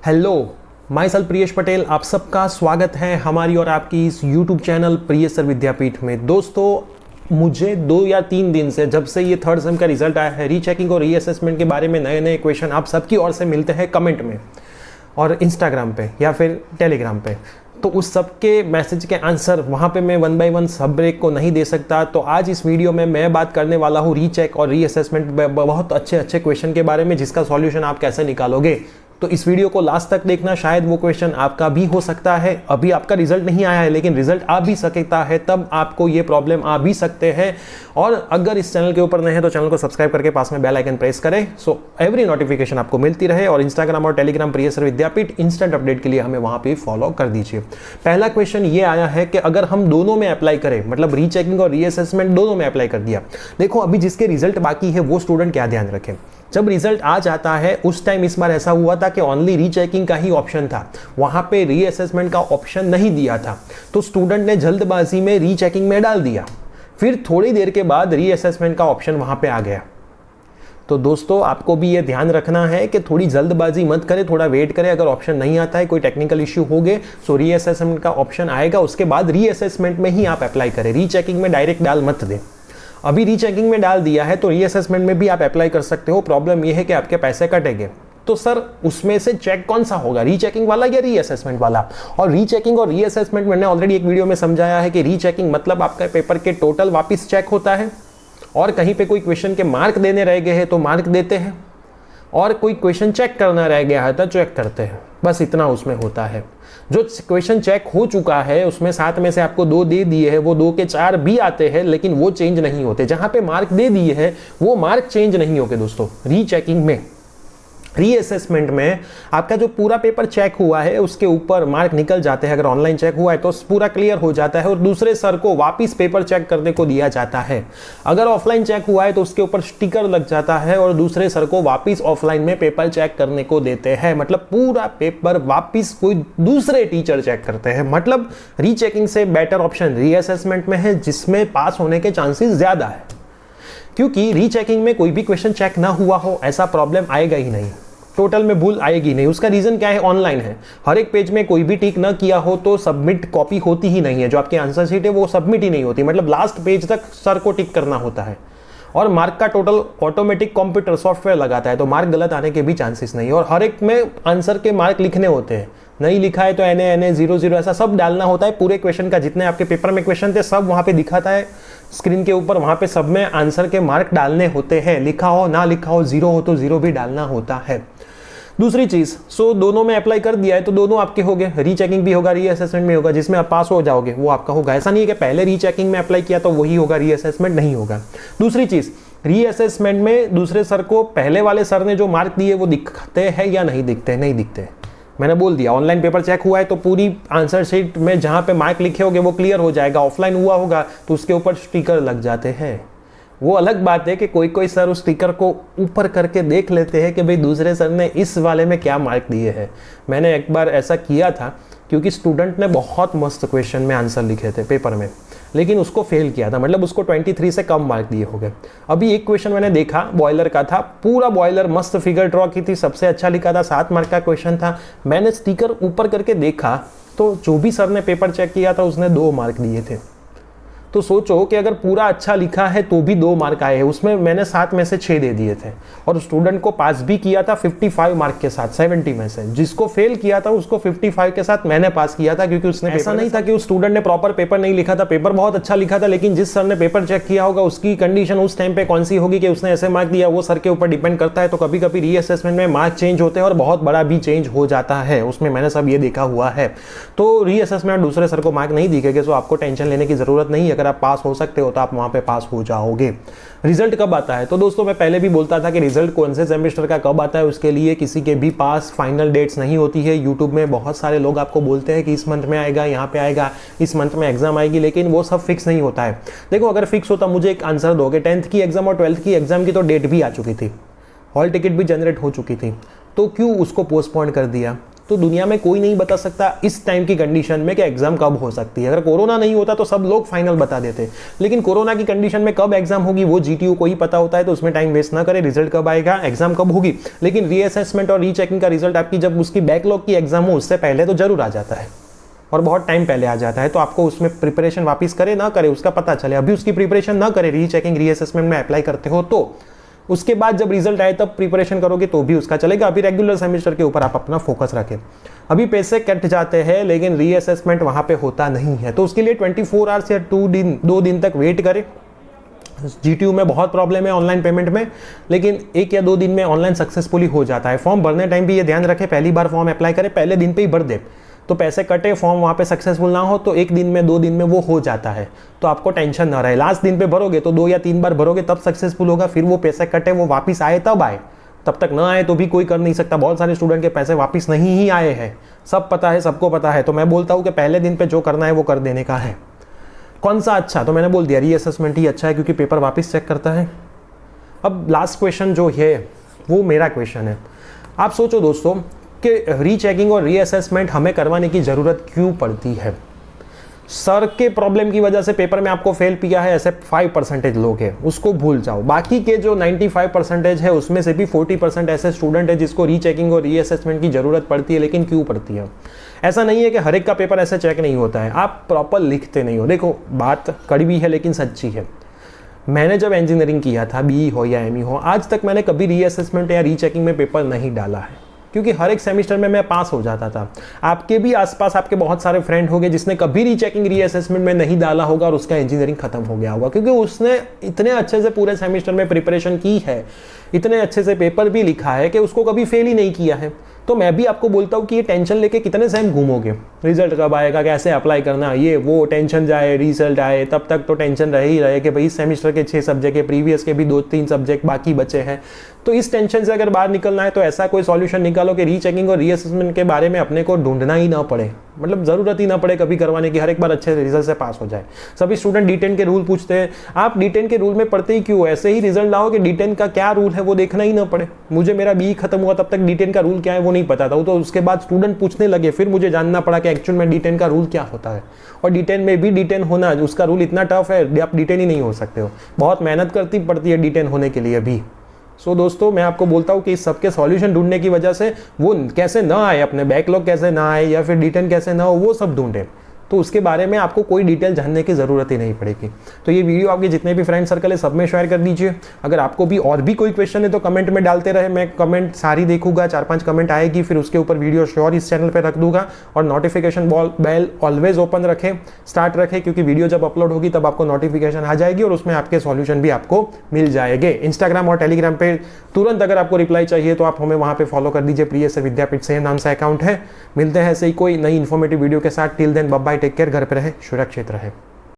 Hello, my self Priyesh Patel, आप सबका स्वागत है हमारी और आपकी इस यूट्यूब चैनल प्रियेश सर विद्यापीठ में। दोस्तों, मुझे 2 या 3 दिन से जब से ये थर्ड सेम का रिजल्ट आया है, रीचेकिंग और रीअसेसमेंट के बारे में नए नए क्वेश्चन आप सबकी ओर से मिलते हैं कमेंट में और इंस्टाग्राम पे या फिर टेलीग्राम पे। तो उस सब के मैसेज के आंसर वहाँ पे मैं 1 बाय 1 सब ब्रेक को नहीं दे सकता। तो आज इस वीडियो में मैं बात करने वाला हूँ रीचेक और रीअसेसमेंट बहुत अच्छे क्वेश्चन के बारे में, जिसका सॉल्यूशन आप कैसे निकालोगे। तो इस वीडियो को लास्ट तक देखना, शायद वो क्वेश्चन आपका भी हो सकता है। अभी आपका रिजल्ट नहीं आया है लेकिन रिजल्ट आ भी सकता है, तब आपको ये प्रॉब्लम आ भी सकते हैं। और अगर इस चैनल के ऊपर नए हैं तो चैनल को सब्सक्राइब करके पास में बेल आइकन प्रेस करें, सो एवरी नोटिफिकेशन आपको मिलती रहे। और इंस्टाग्राम और टेलीग्राम प्रियेश सर विद्यापीठ इंस्टेंट अपडेट के लिए हमें वहां पे फॉलो कर दीजिए। पहला क्वेश्चन ये आया है कि अगर हम दोनों में अप्लाई करें, मतलब रीचेकिंग और रीअसेसमेंट दोनों में अप्लाई कर दिया, देखो अभी जिसके रिजल्ट बाकी है वो स्टूडेंट क्या ध्यान रखें। जब रिजल्ट आ जाता है उस टाइम इस बार ऐसा हुआ था कि ओनली रीचेकिंग का ही ऑप्शन था, वहां पे रीअसेसमेंट का ऑप्शन नहीं दिया था। तो स्टूडेंट ने जल्दबाजी में रीचेकिंग में डाल दिया, फिर थोड़ी देर के बाद रीअसेसमेंट का ऑप्शन वहां पे आ गया। तो दोस्तों, आपको भी ये ध्यान रखना है कि थोड़ी जल्दबाजी मत करें, थोड़ा वेट करें। अगर ऑप्शन नहीं आता है, कोई टेक्निकल इश्यू हो गए, सो रीअसेसमेंट का ऑप्शन आएगा, उसके बाद रीअसेसमेंट में ही आप अप्लाई करें। रीचेकिंग में डायरेक्ट डाल मत दें। अभी रीचेकिंग में डाल दिया है तो रीअसेसमेंट में भी आप अप्लाई कर सकते हो। प्रॉब्लम यह है कि आपके पैसे कटेंगे। तो सर, उसमें से चेक कौन सा होगा, रीचेकिंग वाला या रीअसेसमेंट वाला? और रीचेकिंग और रीअसेसमेंट मैंने ऑलरेडी एक वीडियो में समझाया है कि रीचेकिंग मतलब आपका पेपर के टोटल वापस चेक होता है, और कहीं पे कोई क्वेश्चन के मार्क देने रह गए हैं तो मार्क देते हैं, और कोई क्वेश्चन चेक करना रह गया है तो चेक करते हैं। बस इतना उसमें होता है। जो क्वेश्चन चेक हो चुका है उसमें 7 में से आपको 2 दे दिए हैं, वो 2 के 4 भी आते हैं, लेकिन वो चेंज नहीं होते। जहां पे मार्क दे दिए हैं वो मार्क चेंज नहीं होते दोस्तों रीचेकिंग में। रीअसेसमेंट में आपका जो पूरा पेपर चेक हुआ है उसके ऊपर मार्क निकल जाते हैं। अगर ऑनलाइन चेक हुआ है तो पूरा क्लियर हो जाता है और दूसरे सर को वापस पेपर चेक करने को दिया जाता है। अगर ऑफलाइन चेक हुआ है तो उसके ऊपर स्टिकर लग जाता है और दूसरे सर को वापस ऑफलाइन में पेपर चेक करने को देते हैं। मतलब पूरा पेपर वापस कोई दूसरे टीचर चेक करते हैं। मतलब रीचेकिंग से बेटर ऑप्शन रीअसेसमेंट में है, जिसमें पास होने के चांसेस ज्यादा है, क्योंकि रीचेकिंग में कोई भी क्वेश्चन चेक ना हुआ हो ऐसा प्रॉब्लम आएगा ही नहीं, टोटल में भूल आएगी नहीं। उसका रीजन क्या है, ऑनलाइन है। हर एक पेज में कोई भी टिक ना किया हो तो सबमिट कॉपी होती ही नहीं है। जो आपकी आंसर शीट है वो सबमिट ही नहीं होती, मतलब लास्ट पेज तक सर को टिक करना होता है। और मार्क का टोटल ऑटोमेटिक कंप्यूटर सॉफ्टवेयर लगाता है, तो मार्क गलत आने के भी चांसेस नहीं है। और हर एक में आंसर के मार्क लिखने होते हैं, नहीं लिखा है तो NA 00 ऐसा सब डालना होता है। पूरे क्वेश्चन का जितने आपके पेपर में क्वेश्चन थे सब वहां पे दिखाता है स्क्रीन के ऊपर, वहां पे सब में आंसर के मार्क डालने होते हैं। लिखा हो ना लिखा हो, 0 हो तो 0 भी डालना होता है। दूसरी चीज, सो दोनों में अप्लाई कर दिया है तो दोनों आपके हो गए। रीचेकिंग भी होगा, रीअसेसमेंट भी होगा। जिसमें आप पास हो जाओगे वो आपका होगा। ऐसा नहीं है कि पहले रीचेकिंग में अप्लाई किया तो वही होगा, रीअसेसमेंट नहीं होगा। दूसरी चीज, रीअसेसमेंट में दूसरे सर को पहले वाले सर ने जो मार्क दिए वो दिखते हैं या नहीं दिखते? नहीं दिखते। मैंने बोल दिया, ऑनलाइन पेपर चेक हुआ है तो पूरी आंसर शीट में जहां पे मार्क लिखे होंगे वो क्लियर हो जाएगा। ऑफलाइन हुआ होगा तो उसके ऊपर स्टिकर लग जाते हैं। वो अलग बात है कि कोई कोई सर उस स्टिकर को ऊपर करके देख लेते हैं कि भाई दूसरे सर ने इस वाले में क्या मार्क दिए हैं। मैंने एक बार ऐसा किया था, क्योंकि स्टूडेंट ने बहुत मस्त क्वेश्चन में आंसर लिखे थे पेपर में, लेकिन उसको फेल किया था, मतलब उसको 23 से कम मार्क दिए हो गए। अभी एक क्वेश्चन मैंने देखा, बॉयलर का था, पूरा बॉयलर मस्त फिगर ड्रॉ की थी, सबसे अच्छा लिखा था, 7 मार्क का क्वेश्चन था। मैंने स्टिकर ऊपर करके देखा तो जो भी सर ने पेपर चेक किया था उसने 2 मार्क दिए थे। तो सोचो कि अगर पूरा अच्छा लिखा है तो भी 2 मार्क आए हैं। उसमें मैंने 7 में से 6 दे दिए थे और स्टूडेंट को पास भी किया था 55 मार्क के साथ 70 में से। जिसको फेल किया था उसको 55 के साथ मैंने पास किया था, क्योंकि उसने ऐसा नहीं था कि उस स्टूडेंट ने प्रॉपर पेपर नहीं लिखा था, पेपर बहुत अच्छा लिखा था, लेकिन जिस सर ने पेपर चेक किया होगा उसकी कंडीशन उस टाइम पे कौन सी होगी कि उसने ऐसे मार्क दिया, वो सर के ऊपर डिपेंड करता है। तो कभी कभी रीअसेसमेंट में मार्क चेंज होते हैं और बहुत बड़ा भी चेंज हो जाता है उसमें, मैंने सब ये देखा हुआ है। तो रीअसेसमेंट दूसरे सर को मार्क नहीं दिखेगा, तो आपको टेंशन लेने की जरूरत नहीं है। अगर आप पास हो सकते हो तो आप वहां पे पास हो जाओगे। रिजल्ट कब आता है? तो दोस्तों, मैं पहले भी बोलता था कि रिजल्ट कौन से सेमेस्टर का कब आता है उसके लिए किसी के भी पास फाइनल डेट्स नहीं होती है। यूट्यूब में बहुत सारे लोग आपको बोलते हैं कि इस मंथ में आएगा, यहाँ पे आएगा, इस मंथ में एग्जाम आएगी, लेकिन वो सब फिक्स नहीं होता है। देखो, अगर फिक्स होता मुझे एक आंसर दोगे, 10th की एग्जाम और 12th की एग्जाम की तो डेट भी आ चुकी थी, हॉल टिकट भी जनरेट हो चुकी थी, तो क्यों उसको पोस्टपोन कर दिया? तो दुनिया में कोई नहीं बता सकता इस टाइम की कंडीशन में कि एग्जाम कब हो सकती है। अगर कोरोना नहीं होता तो सब लोग फाइनल बता देते, लेकिन कोरोना की कंडीशन में कब एग्जाम होगी वो जीटीयू को ही पता होता है। तो उसमें टाइम वेस्ट ना करें, रिजल्ट कब आएगा, एग्जाम कब होगी। लेकिन रीअसेसमेंट और रीचेकिंग का रिजल्ट आपकी जब उसकी बैकलॉग की एग्जाम हो उससे पहले तो जरूर आ जाता है, और बहुत टाइम पहले आ जाता है। तो आपको उसमें प्रिपरेशन वापस करे ना करे उसका पता चले। अभी उसकी प्रिपरेशन ना करे, रीचेकिंग रीअसेसमेंट में अप्लाई करते हो तो उसके बाद जब रिजल्ट आए तब प्रिपरेशन करोगे तो भी उसका चलेगा। अभी रेगुलर सेमेस्टर के ऊपर आप अपना फोकस रखें। अभी पैसे कट जाते हैं लेकिन रीअसेसमेंट वहाँ पे होता नहीं है, तो उसके लिए 24 आवर्स या 2 दिन तक वेट करें। जीटीयू में बहुत प्रॉब्लम है ऑनलाइन पेमेंट में, लेकिन 1 या 2 दिन में ऑनलाइन सक्सेसफुली हो जाता है। फॉर्म भरने टाइम भी ये ध्यान रखें, पहली बार फॉर्म अप्लाई करें पहले दिन पे ही भर दे, तो पैसे कटे फॉर्म वहाँ पे सक्सेसफुल ना हो तो 1 दिन में 2 दिन में वो हो जाता है। तो आपको टेंशन ना रहे, लास्ट दिन पे भरोगे तो 2 या 3 बार भरोगे तब सक्सेसफुल होगा। फिर वो पैसे कटे वो वापस आए तब आए, तब तक ना आए तो भी कोई कर नहीं सकता। बहुत सारे स्टूडेंट के पैसे वापस नहीं ही आए हैं, सब पता है, सबको पता है। तो मैं बोलता हूँ कि पहले दिन पे जो करना है वो कर देने का है। कौन सा अच्छा, तो मैंने बोल दिया रीअसेसमेंट ही अच्छा है क्योंकि पेपर वापस चेक करता है। अब लास्ट क्वेश्चन जो है वो मेरा क्वेश्चन है। आप सोचो दोस्तों कि रीचेकिंग और रीअसेसमेंट हमें करवाने की ज़रूरत क्यों पड़ती है। सर के प्रॉब्लम की वजह से पेपर में आपको फेल किया है, ऐसे 5% लोग हैं, उसको भूल जाओ। बाकी के जो 95% है उसमें से भी 40% ऐसे स्टूडेंट है जिसको रीचेकिंग और रीअसेसमेंट की ज़रूरत पड़ती है। लेकिन क्यों पड़ती है? ऐसा नहीं है कि हर एक का पेपर ऐसे चेक नहीं होता है, आप प्रॉपर लिखते नहीं हो। देखो बात कड़वी है लेकिन सच्ची है। मैंने जब इंजीनियरिंग किया था, बीई हो या एमई हो, आज तक मैंने कभी रीअसेसमेंट या रीचेकिंग में पेपर नहीं डाला है, क्योंकि हर एक सेमेस्टर में मैं पास हो जाता था। आपके भी आसपास आपके बहुत सारे फ्रेंड होंगे जिसने कभी रीचेकिंग रीअसेसमेंट में नहीं डाला होगा और उसका इंजीनियरिंग खत्म हो गया होगा, क्योंकि उसने इतने अच्छे से पूरे सेमेस्टर में प्रिपरेशन की है, इतने अच्छे से पेपर भी लिखा है कि उसको कभी फेल ही नहीं किया है। तो मैं भी आपको बोलता हूँ कि ये टेंशन लेके कितने सेम घूमोगे, रिजल्ट कब आएगा, कैसे अप्लाई करना, ये वो टेंशन जाए, रिजल्ट आए तब तक तो टेंशन रह ही रहे कि भाई इस सेमेस्टर के 6 सब्जेक्ट है, प्रीवियस के भी 2-3 सब्जेक्ट बाकी बचे हैं। तो इस टेंशन से अगर बाहर निकलना है तो ऐसा कोई सॉल्यूशन निकालो कि रीचेकिंग और रीअसेसमेंट के बारे में अपने को ढूंढना ही ना पड़े, मतलब ज़रूरत ही ना पड़े कभी करवाने की, हर एक बार अच्छे रिजल्ट से पास हो जाए। सभी स्टूडेंट D10 के रूल पूछते हैं, आप D10 के रूल में पढ़ते ही क्यों? ऐसे ही रिजल्ट लाओ कि D10 का क्या रूल है वो देखना ही ना पड़े। मुझे मेरा BE खत्म हुआ तब तक D10 का रूल क्या है वो नहीं पता था, तो उसके बाद स्टूडेंट पूछने लगे, फिर मुझे जानना पड़ा कि एक्चुअल में D10 का रूल क्या होता है। और D10 में भी D10 होना, उसका रूल इतना टफ है, आप D10 ही नहीं हो सकते हो, बहुत मेहनत करती पड़ती है D10 होने के लिए भी। सो दोस्तों मैं आपको बोलता हूँ कि इस सबके सॉल्यूशन ढूंढने की वजह से वो कैसे ना आए, अपने बैकलॉग कैसे ना आए या फिर D10 कैसे ना हो, वो सब ढूंढें, तो उसके बारे में आपको कोई डिटेल जानने की ज़रूरत ही नहीं पड़ेगी। तो ये वीडियो आपके जितने भी फ्रेंड सर्कल है सब में शेयर कर दीजिए। अगर आपको भी और भी कोई क्वेश्चन है तो कमेंट में डालते रहे, मैं कमेंट सारी देखूंगा, 4-5 कमेंट आएगी फिर उसके ऊपर वीडियो श्योर इस चैनल पर रख दूंगा। और नोटिफिकेशन बेल ऑलवेज ओपन रखें, स्टार्ट रखें, क्योंकि वीडियो जब अपलोड होगी तब आपको नोटिफिकेशन आ जाएगी और उसमें आपके सॉल्यूशन भी आपको मिल जाएंगे। इंस्टाग्राम और टेलीग्राम पे तुरंत अगर आपको रिप्लाई चाहिए तो आप हमें वहाँ पे फॉलो कर दीजिए, प्रिय सर विद्यापीठ से नाम से अकाउंट है। मिलते हैं ऐसे ही कोई नई इन्फॉर्मेटिव वीडियो के साथ। Till then bye bye, take care, घर पे रहे, सुरक्षित रहे।